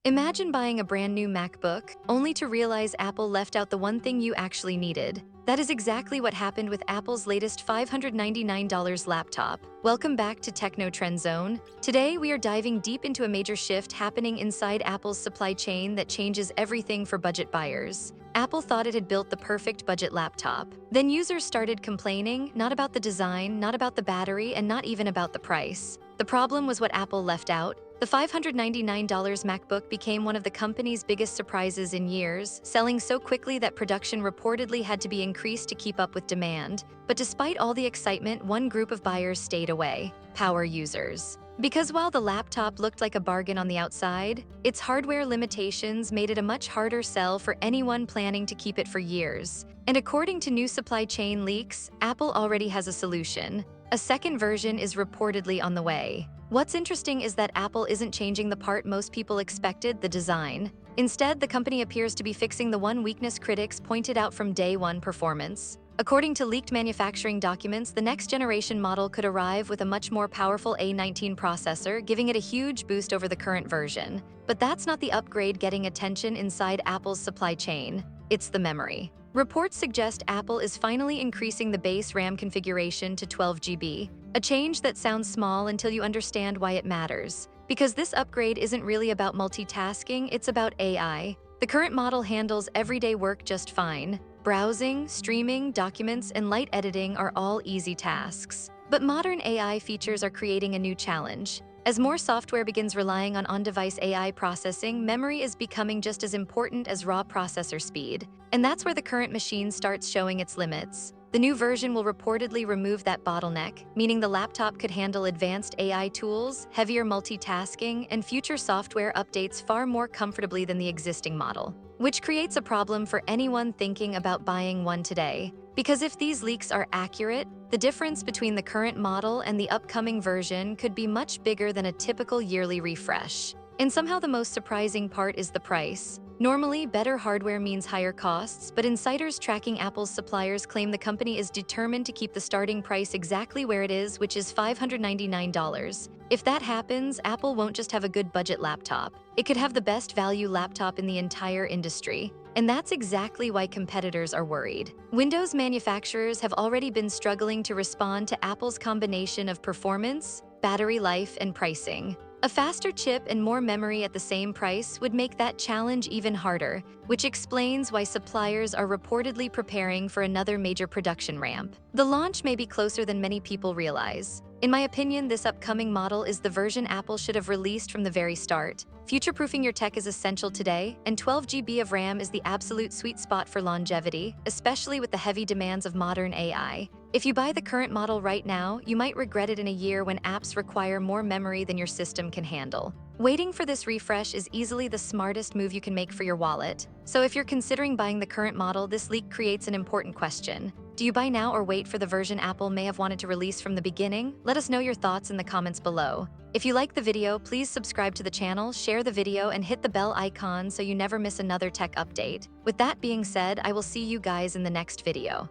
Imagine buying a brand new MacBook, only to realize Apple left out the one thing you actually needed. That is exactly what happened with Apple's latest $599 laptop. Welcome back to Techno Trend Zone. Today, we are diving deep into a major shift happening inside Apple's supply chain that changes everything for budget buyers. Apple thought it had built the perfect budget laptop. Then users started complaining, not about the design, not about the battery, and not even about the price. The problem was what Apple left out. The $599 MacBook became one of the company's biggest surprises in years, selling so quickly that production reportedly had to be increased to keep up with demand. But despite all the excitement, one group of buyers stayed away: power users. Because while the laptop looked like a bargain on the outside, its hardware limitations made it a much harder sell for anyone planning to keep it for years. And according to new supply chain leaks, Apple already has a solution. A second version is reportedly on the way. What's interesting is that Apple isn't changing the part most people expected, the design. Instead, the company appears to be fixing the one weakness critics pointed out from day one: performance. According to leaked manufacturing documents, the next generation model could arrive with a much more powerful A19 processor, giving it a huge boost over the current version. But that's not the upgrade getting attention inside Apple's supply chain. It's the memory. Reports suggest Apple is finally increasing the base RAM configuration to 12 GB, a change that sounds small until you understand why it matters. Because this upgrade isn't really about multitasking, it's about AI. The current model handles everyday work just fine. Browsing, streaming, documents, and light editing are all easy tasks. But modern AI features are creating a new challenge. As more software begins relying on on-device AI processing, memory is becoming just as important as raw processor speed. And that's where the current machine starts showing its limits. The new version will reportedly remove that bottleneck, meaning the laptop could handle advanced AI tools, heavier multitasking, and future software updates far more comfortably than the existing model. Which creates a problem for anyone thinking about buying one today. Because if these leaks are accurate, the difference between the current model and the upcoming version could be much bigger than a typical yearly refresh. And somehow the most surprising part is the price. Normally, better hardware means higher costs, but insiders tracking Apple's suppliers claim the company is determined to keep the starting price exactly where it is, which is $599. If that happens, Apple won't just have a good budget laptop. It could have the best value laptop in the entire industry. And that's exactly why competitors are worried. Windows manufacturers have already been struggling to respond to Apple's combination of performance, battery life, and pricing. A faster chip and more memory at the same price would make that challenge even harder, which explains why suppliers are reportedly preparing for another major production ramp. The launch may be closer than many people realize. In my opinion, this upcoming model is the version Apple should have released from the very start. Future-proofing your tech is essential today, and 12 GB of RAM is the absolute sweet spot for longevity, especially with the heavy demands of modern AI. If you buy the current model right now, you might regret it in a year when apps require more memory than your system can handle. Waiting for this refresh is easily the smartest move you can make for your wallet. So if you're considering buying the current model, this leak creates an important question. Do you buy now or wait for the version Apple may have wanted to release from the beginning? Let us know your thoughts in the comments below. If you like the video, please subscribe to the channel, share the video, and hit the bell icon so you never miss another tech update. With that being said, I will see you guys in the next video.